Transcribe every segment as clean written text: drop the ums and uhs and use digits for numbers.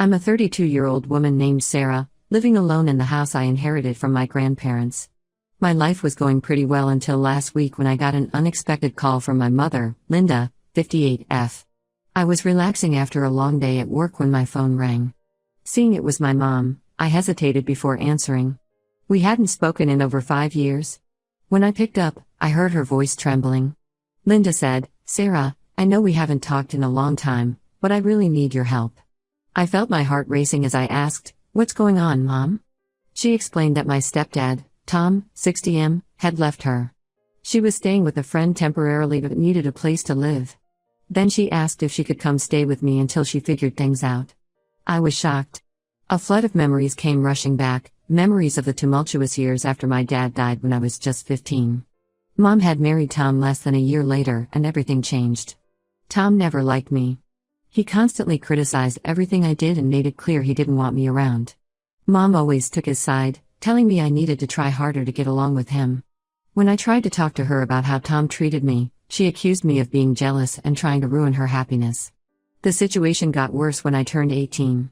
I'm a 32-year-old woman named Sarah, living alone in the house I inherited from my grandparents. My life was going pretty well until last week when I got an unexpected call from my mother, Linda, 58F. I was relaxing after a long day at work when my phone rang. Seeing it was my mom, I hesitated before answering. We hadn't spoken in over 5 years. When I picked up, I heard her voice trembling. Linda said, "Sarah, I know we haven't talked in a long time, but I really need your help." I felt my heart racing as I asked, "What's going on, Mom?" She explained that my stepdad, Tom, 60M, had left her. She was staying with a friend temporarily but needed a place to live. Then she asked if she could come stay with me until she figured things out. I was shocked. A flood of memories came rushing back, memories of the tumultuous years after my dad died when I was just 15. Mom had married Tom less than a year later and everything changed. Tom never liked me. He constantly criticized everything I did and made it clear he didn't want me around. Mom always took his side, telling me I needed to try harder to get along with him. When I tried to talk to her about how Tom treated me, she accused me of being jealous and trying to ruin her happiness. The situation got worse when I turned 18.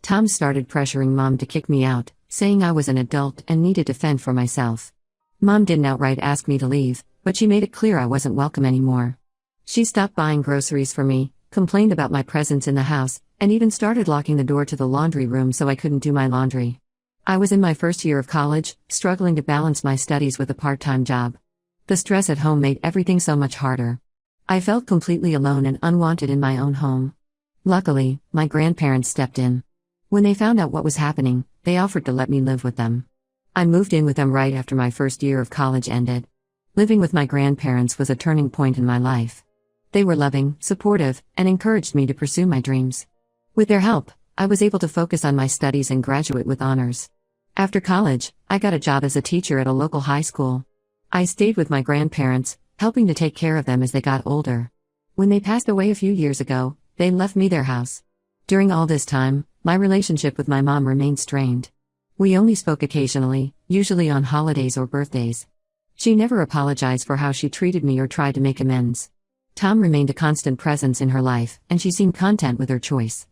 Tom started pressuring Mom to kick me out, saying I was an adult and needed to fend for myself. Mom didn't outright ask me to leave, but she made it clear I wasn't welcome anymore. She stopped buying groceries for me, complained about my presence in the house, and even started locking the door to the laundry room so I couldn't do my laundry. I was in my first year of college, struggling to balance my studies with a part-time job. The stress at home made everything so much harder. I felt completely alone and unwanted in my own home. Luckily, my grandparents stepped in. When they found out what was happening, they offered to let me live with them. I moved in with them right after my first year of college ended. Living with my grandparents was a turning point in my life. They were loving, supportive, and encouraged me to pursue my dreams. With their help, I was able to focus on my studies and graduate with honors. After college, I got a job as a teacher at a local high school. I stayed with my grandparents, helping to take care of them as they got older. When they passed away a few years ago, they left me their house. During all this time, my relationship with my mom remained strained. We only spoke occasionally, usually on holidays or birthdays. She never apologized for how she treated me or tried to make amends. Tom remained a constant presence in her life, and she seemed content with her choice.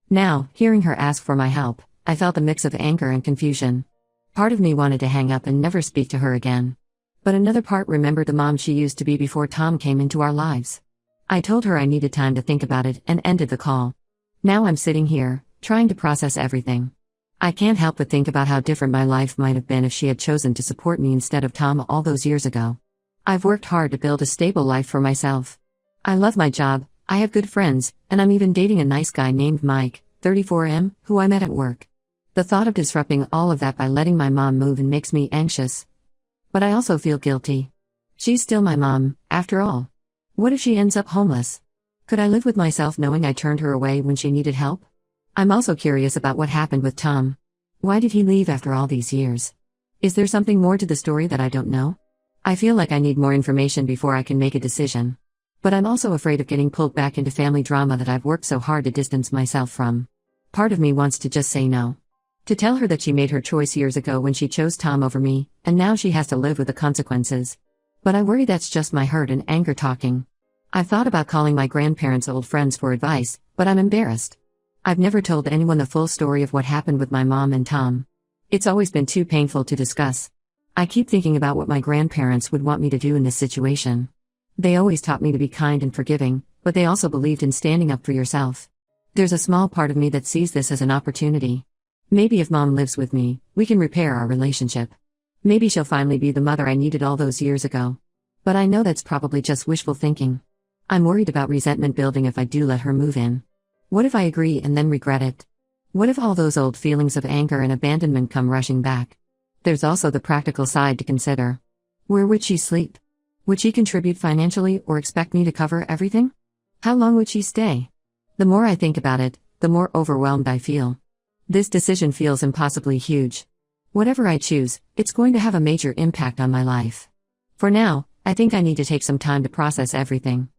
Now, hearing her ask for my help, I felt a mix of anger and confusion. Part of me wanted to hang up and never speak to her again. But another part remembered the mom she used to be before Tom came into our lives. I told her I needed time to think about it and ended the call. Now I'm sitting here, trying to process everything. I can't help but think about how different my life might have been if she had chosen to support me instead of Tom all those years ago. I've worked hard to build a stable life for myself. I love my job, I have good friends, and I'm even dating a nice guy named Mike, 34M, who I met at work. The thought of disrupting all of that by letting my mom move in makes me anxious. But I also feel guilty. She's still my mom, after all. What if she ends up homeless? Could I live with myself knowing I turned her away when she needed help? I'm also curious about what happened with Tom. Why did he leave after all these years? Is there something more to the story that I don't know? I feel like I need more information before I can make a decision. But I'm also afraid of getting pulled back into family drama that I've worked so hard to distance myself from. Part of me wants to just say no. To tell her that she made her choice years ago when she chose Tom over me, and now she has to live with the consequences. But I worry that's just my hurt and anger talking. I've thought about calling my grandparents' old friends for advice, but I'm embarrassed. I've never told anyone the full story of what happened with my mom and Tom. It's always been too painful to discuss. I keep thinking about what my grandparents would want me to do in this situation. They always taught me to be kind and forgiving, but they also believed in standing up for yourself. There's a small part of me that sees this as an opportunity. Maybe if Mom lives with me, we can repair our relationship. Maybe she'll finally be the mother I needed all those years ago. But I know that's probably just wishful thinking. I'm worried about resentment building if I do let her move in. What if I agree and then regret it? What if all those old feelings of anger and abandonment come rushing back? There's also the practical side to consider. Where would she sleep? Would she contribute financially or expect me to cover everything? How long would she stay? The more I think about it, the more overwhelmed I feel. This decision feels impossibly huge. Whatever I choose, it's going to have a major impact on my life. For now, I think I need to take some time to process everything.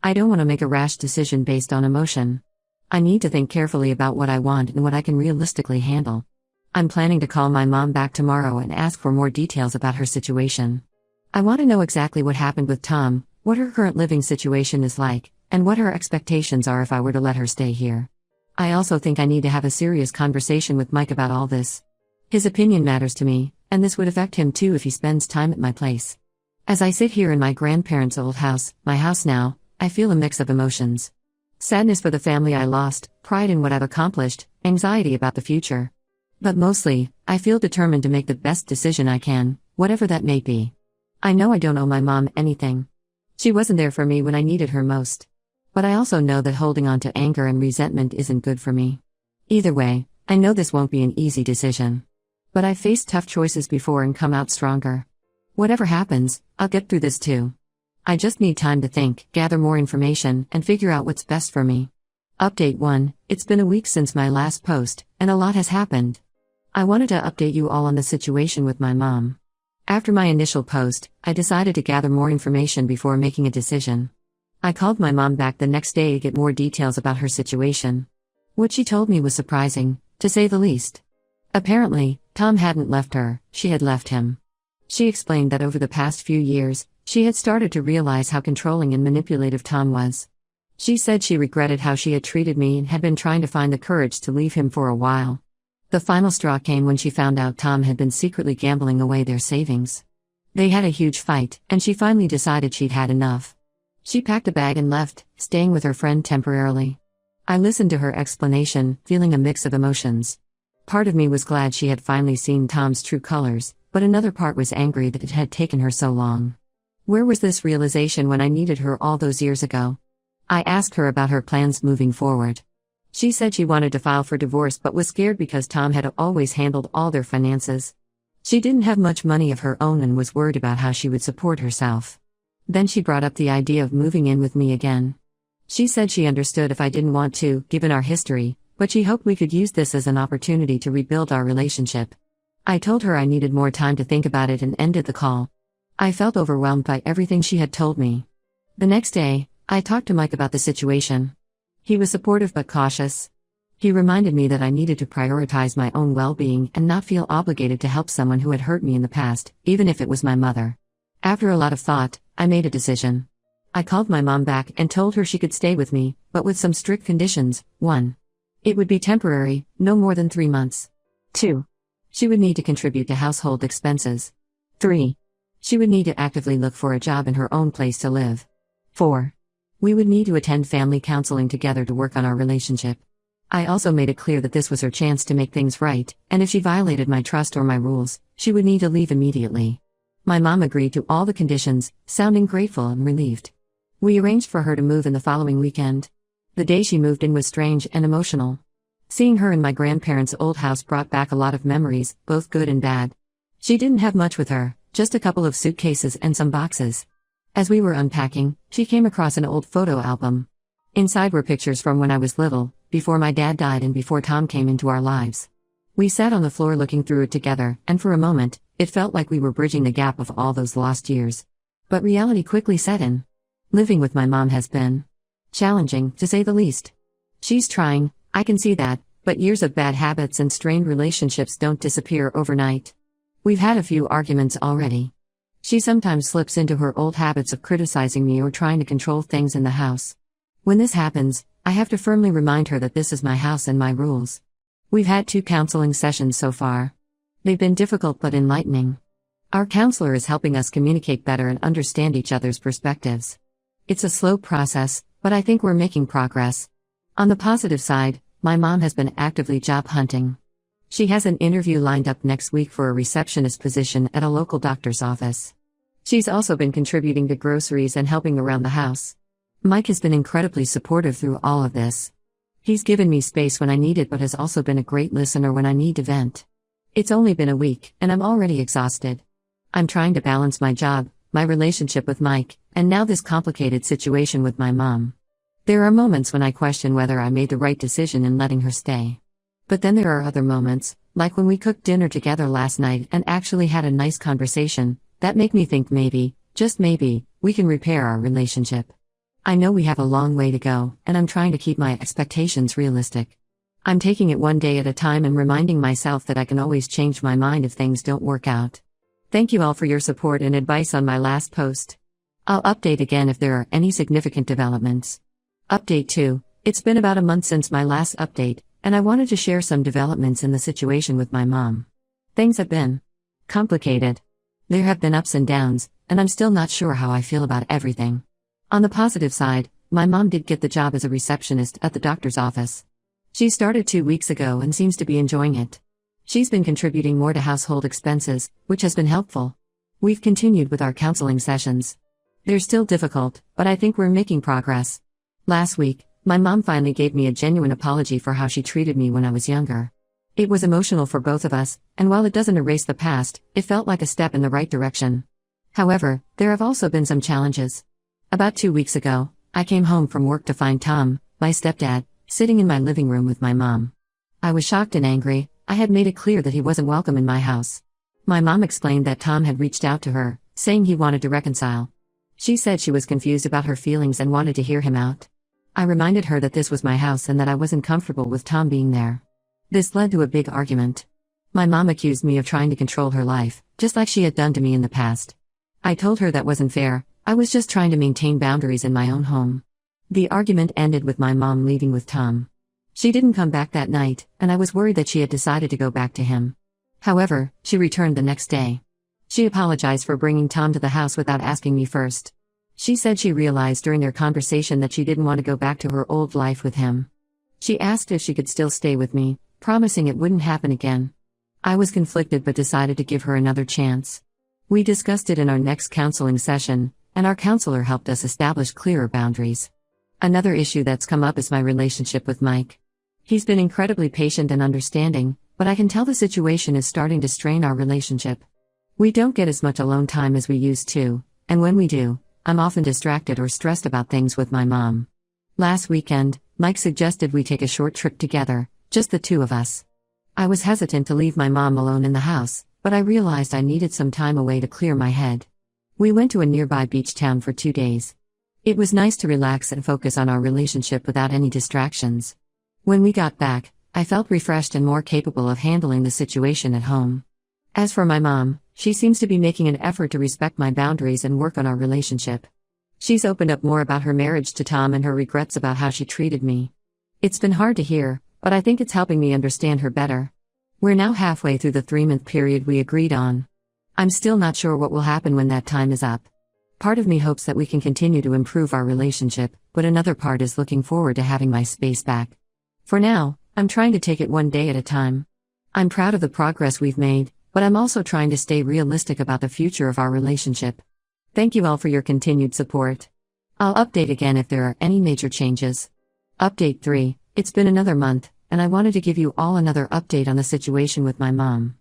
I don't want to make a rash decision based on emotion. I need to think carefully about what I want and what I can realistically handle. I'm planning to call my mom back tomorrow and ask for more details about her situation. I want to know exactly what happened with Tom, what her current living situation is like, and what her expectations are if I were to let her stay here. I also think I need to have a serious conversation with Mike about all this. His opinion matters to me, and this would affect him too if he spends time at my place. As I sit here in my grandparents' old house, my house now, I feel a mix of emotions. Sadness for the family I lost, pride in what I've accomplished, anxiety about the future. But mostly, I feel determined to make the best decision I can, whatever that may be. I know I don't owe my mom anything. She wasn't there for me when I needed her most. But I also know that holding on to anger and resentment isn't good for me. Either way, I know this won't be an easy decision. But I've faced tough choices before and come out stronger. Whatever happens, I'll get through this too. I just need time to think, gather more information, and figure out what's best for me. Update 1. It's been a week since my last post, and a lot has happened. I wanted to update you all on the situation with my mom. After my initial post, I decided to gather more information before making a decision. I called my mom back the next day to get more details about her situation. What she told me was surprising, to say the least. Apparently, Tom hadn't left her, she had left him. She explained that over the past few years, she had started to realize how controlling and manipulative Tom was. She said she regretted how she had treated me and had been trying to find the courage to leave him for a while. The final straw came when she found out Tom had been secretly gambling away their savings. They had a huge fight, and she finally decided she'd had enough. She packed a bag and left, staying with her friend temporarily. I listened to her explanation, feeling a mix of emotions. Part of me was glad she had finally seen Tom's true colors, but another part was angry that it had taken her so long. Where was this realization when I needed her all those years ago? I asked her about her plans moving forward. She said she wanted to file for divorce but was scared because Tom had always handled all their finances. She didn't have much money of her own and was worried about how she would support herself. Then she brought up the idea of moving in with me again. She said she understood if I didn't want to, given our history, but she hoped we could use this as an opportunity to rebuild our relationship. I told her I needed more time to think about it and ended the call. I felt overwhelmed by everything she had told me. The next day, I talked to Mike about the situation. He was supportive but cautious. He reminded me that I needed to prioritize my own well-being and not feel obligated to help someone who had hurt me in the past, even if it was my mother. After a lot of thought, I made a decision. I called my mom back and told her she could stay with me, but with some strict conditions. 1. It would be temporary, no more than 3 months. 2. She would need to contribute to household expenses. 3. She would need to actively look for a job in her own place to live. 4. We would need to attend family counseling together to work on our relationship. I also made it clear that this was her chance to make things right, and if she violated my trust or my rules, she would need to leave immediately. My mom agreed to all the conditions, sounding grateful and relieved. We arranged for her to move in the following weekend. The day she moved in was strange and emotional. Seeing her in my grandparents' old house brought back a lot of memories, both good and bad. She didn't have much with her, just a couple of suitcases and some boxes. As we were unpacking, she came across an old photo album. Inside were pictures from when I was little, before my dad died and before Tom came into our lives. We sat on the floor looking through it together, and for a moment, it felt like we were bridging the gap of all those lost years. But reality quickly set in. Living with my mom has been challenging, to say the least. She's trying, I can see that, but years of bad habits and strained relationships don't disappear overnight. We've had a few arguments already. She sometimes slips into her old habits of criticizing me or trying to control things in the house. When this happens, I have to firmly remind her that this is my house and my rules. We've had 2 counseling sessions so far. They've been difficult but enlightening. Our counselor is helping us communicate better and understand each other's perspectives. It's a slow process, but I think we're making progress. On the positive side, my mom has been actively job hunting. She has an interview lined up next week for a receptionist position at a local doctor's office. She's also been contributing to groceries and helping around the house. Mike has been incredibly supportive through all of this. He's given me space when I need it but has also been a great listener when I need to vent. It's only been a week, and I'm already exhausted. I'm trying to balance my job, my relationship with Mike, and now this complicated situation with my mom. There are moments when I question whether I made the right decision in letting her stay. But then there are other moments, like when we cooked dinner together last night and actually had a nice conversation, that make me think maybe, just maybe, we can repair our relationship. I know we have a long way to go, and I'm trying to keep my expectations realistic. I'm taking it one day at a time and reminding myself that I can always change my mind if things don't work out. Thank you all for your support and advice on my last post. I'll update again if there are any significant developments. Update 2. It's been about a month since my last update, and I wanted to share some developments in the situation with my mom. Things have been complicated. There have been ups and downs, and I'm still not sure how I feel about everything. On the positive side, my mom did get the job as a receptionist at the doctor's office. She started 2 weeks ago and seems to be enjoying it. She's been contributing more to household expenses, which has been helpful. We've continued with our counseling sessions. They're still difficult, but I think we're making progress. Last week, my mom finally gave me a genuine apology for how she treated me when I was younger. It was emotional for both of us, and while it doesn't erase the past, it felt like a step in the right direction. However, there have also been some challenges. About 2 weeks ago, I came home from work to find Tom, my stepdad, sitting in my living room with my mom. I was shocked and angry. I had made it clear that he wasn't welcome in my house. My mom explained that Tom had reached out to her, saying he wanted to reconcile. She said she was confused about her feelings and wanted to hear him out. I reminded her that this was my house and that I wasn't comfortable with Tom being there. This led to a big argument. My mom accused me of trying to control her life, just like she had done to me in the past. I told her that wasn't fair. I was just trying to maintain boundaries in my own home. The argument ended with my mom leaving with Tom. She didn't come back that night, and I was worried that she had decided to go back to him. However, she returned the next day. She apologized for bringing Tom to the house without asking me first. She said she realized during their conversation that she didn't want to go back to her old life with him. She asked if she could still stay with me, promising it wouldn't happen again. I was conflicted but decided to give her another chance. We discussed it in our next counseling session, and our counselor helped us establish clearer boundaries. Another issue that's come up is my relationship with Mike. He's been incredibly patient and understanding, but I can tell the situation is starting to strain our relationship. We don't get as much alone time as we used to, and when we do, I'm often distracted or stressed about things with my mom. Last weekend, Mike suggested we take a short trip together, just the two of us. I was hesitant to leave my mom alone in the house, but I realized I needed some time away to clear my head. We went to a nearby beach town for 2 days. It was nice to relax and focus on our relationship without any distractions. When we got back, I felt refreshed and more capable of handling the situation at home. As for my mom, she seems to be making an effort to respect my boundaries and work on our relationship. She's opened up more about her marriage to Tom and her regrets about how she treated me. It's been hard to hear, but I think it's helping me understand her better. We're now halfway through the 3-month period we agreed on. I'm still not sure what will happen when that time is up. Part of me hopes that we can continue to improve our relationship, but another part is looking forward to having my space back. For now, I'm trying to take it one day at a time. I'm proud of the progress we've made, but I'm also trying to stay realistic about the future of our relationship. Thank you all for your continued support. I'll update again if there are any major changes. Update 3, it's been another month, and I wanted to give you all another update on the situation with my mom.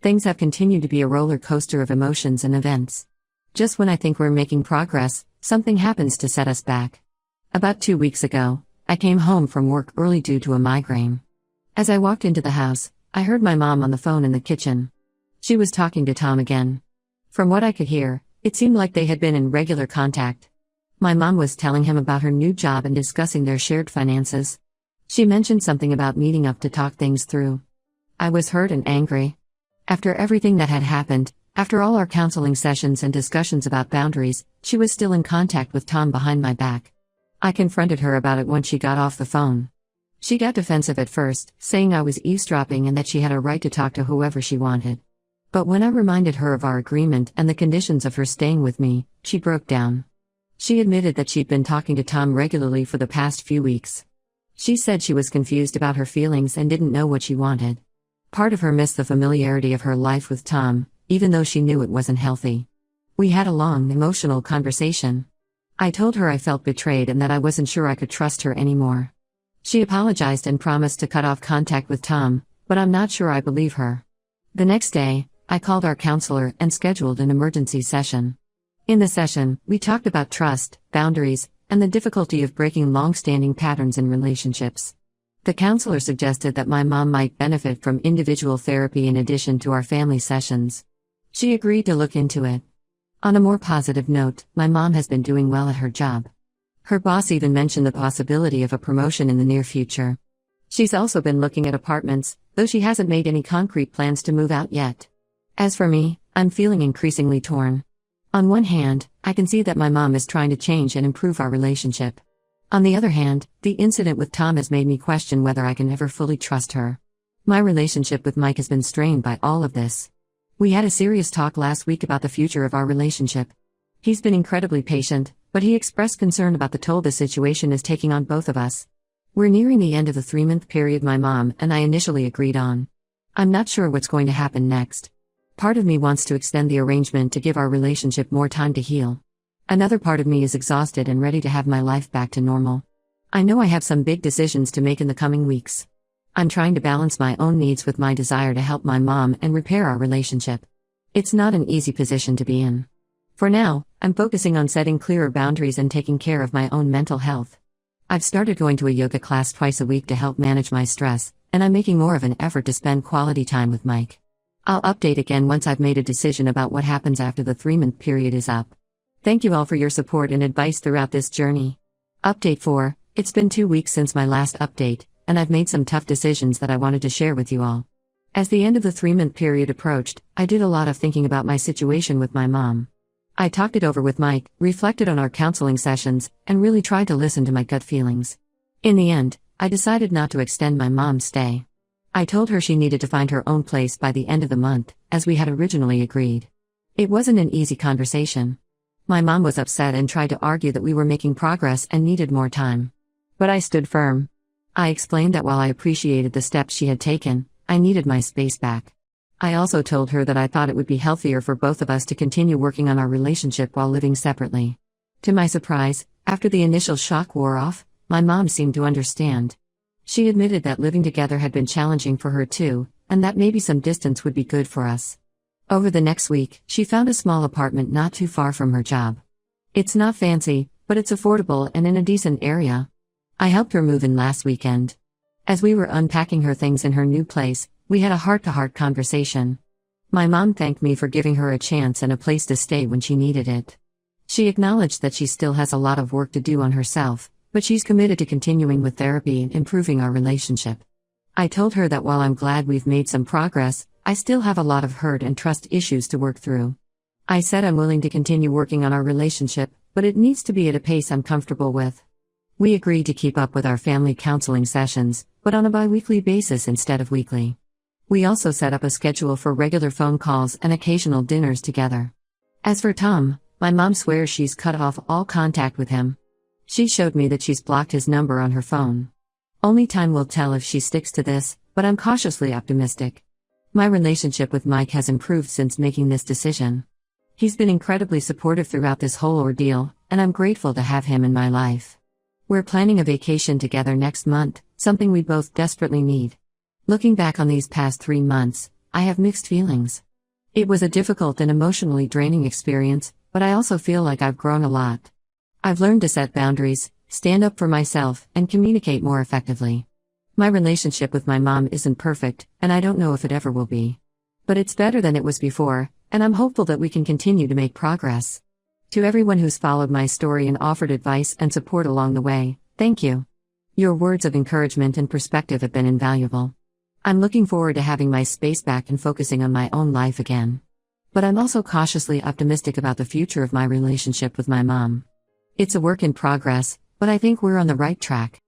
Things have continued to be a roller coaster of emotions and events. Just when I think we're making progress, something happens to set us back. About 2 weeks ago, I came home from work early due to a migraine. As I walked into the house, I heard my mom on the phone in the kitchen. She was talking to Tom again. From what I could hear, it seemed like they had been in regular contact. My mom was telling him about her new job and discussing their shared finances. She mentioned something about meeting up to talk things through. I was hurt and angry. After everything that had happened, after all our counseling sessions and discussions about boundaries, she was still in contact with Tom behind my back. I confronted her about it once she got off the phone. She got defensive at first, saying I was eavesdropping and that she had a right to talk to whoever she wanted. But when I reminded her of our agreement and the conditions of her staying with me, she broke down. She admitted that she'd been talking to Tom regularly for the past few weeks. She said she was confused about her feelings and didn't know what she wanted. Part of her missed the familiarity of her life with Tom, even though she knew it wasn't healthy. We had a long, emotional conversation. I told her I felt betrayed and that I wasn't sure I could trust her anymore. She apologized and promised to cut off contact with Tom, but I'm not sure I believe her. The next day, I called our counselor and scheduled an emergency session. In the session, we talked about trust, boundaries, and the difficulty of breaking long-standing patterns in relationships. The counselor suggested that my mom might benefit from individual therapy in addition to our family sessions. She agreed to look into it. On a more positive note, my mom has been doing well at her job. Her boss even mentioned the possibility of a promotion in the near future. She's also been looking at apartments, though she hasn't made any concrete plans to move out yet. As for me, I'm feeling increasingly torn. On one hand, I can see that my mom is trying to change and improve our relationship. On the other hand, the incident with Tom has made me question whether I can ever fully trust her. My relationship with Mike has been strained by all of this. We had a serious talk last week about the future of our relationship. He's been incredibly patient, but he expressed concern about the toll the situation is taking on both of us. We're nearing the end of the 3-month period my mom and I initially agreed on. I'm not sure what's going to happen next. Part of me wants to extend the arrangement to give our relationship more time to heal. Another part of me is exhausted and ready to have my life back to normal. I know I have some big decisions to make in the coming weeks. I'm trying to balance my own needs with my desire to help my mom and repair our relationship. It's not an easy position to be in. For now, I'm focusing on setting clearer boundaries and taking care of my own mental health. I've started going to a yoga class twice a week to help manage my stress, and I'm making more of an effort to spend quality time with Mike. I'll update again once I've made a decision about what happens after the 3-month period is up. Thank you all for your support and advice throughout this journey. Update 4. It's been 2 weeks since my last update, and I've made some tough decisions that I wanted to share with you all. As the end of the 3-month period approached, I did a lot of thinking about my situation with my mom. I talked it over with Mike, reflected on our counseling sessions, and really tried to listen to my gut feelings. In the end, I decided not to extend my mom's stay. I told her she needed to find her own place by the end of the month, as we had originally agreed. It wasn't an easy conversation. My mom was upset and tried to argue that we were making progress and needed more time. But I stood firm. I explained that while I appreciated the steps she had taken, I needed my space back. I also told her that I thought it would be healthier for both of us to continue working on our relationship while living separately. To my surprise, after the initial shock wore off, my mom seemed to understand. She admitted that living together had been challenging for her too, and that maybe some distance would be good for us. Over the next week, she found a small apartment not too far from her job. It's not fancy, but it's affordable and in a decent area. I helped her move in last weekend. As we were unpacking her things in her new place, we had a heart-to-heart conversation. My mom thanked me for giving her a chance and a place to stay when she needed it. She acknowledged that she still has a lot of work to do on herself, but she's committed to continuing with therapy and improving our relationship. I told her that while I'm glad we've made some progress, I still have a lot of hurt and trust issues to work through. I said I'm willing to continue working on our relationship, but it needs to be at a pace I'm comfortable with. We agreed to keep up with our family counseling sessions, but on a bi-weekly basis instead of weekly. We also set up a schedule for regular phone calls and occasional dinners together. As for Tom, my mom swears she's cut off all contact with him. She showed me that she's blocked his number on her phone. Only time will tell if she sticks to this, but I'm cautiously optimistic. My relationship with Mike has improved since making this decision. He's been incredibly supportive throughout this whole ordeal, and I'm grateful to have him in my life. We're planning a vacation together next month, something we both desperately need. Looking back on these past 3 months, I have mixed feelings. It was a difficult and emotionally draining experience, but I also feel like I've grown a lot. I've learned to set boundaries, stand up for myself, and communicate more effectively. My relationship with my mom isn't perfect, and I don't know if it ever will be. But it's better than it was before, and I'm hopeful that we can continue to make progress. To everyone who's followed my story and offered advice and support along the way, thank you. Your words of encouragement and perspective have been invaluable. I'm looking forward to having my space back and focusing on my own life again. But I'm also cautiously optimistic about the future of my relationship with my mom. It's a work in progress, but I think we're on the right track.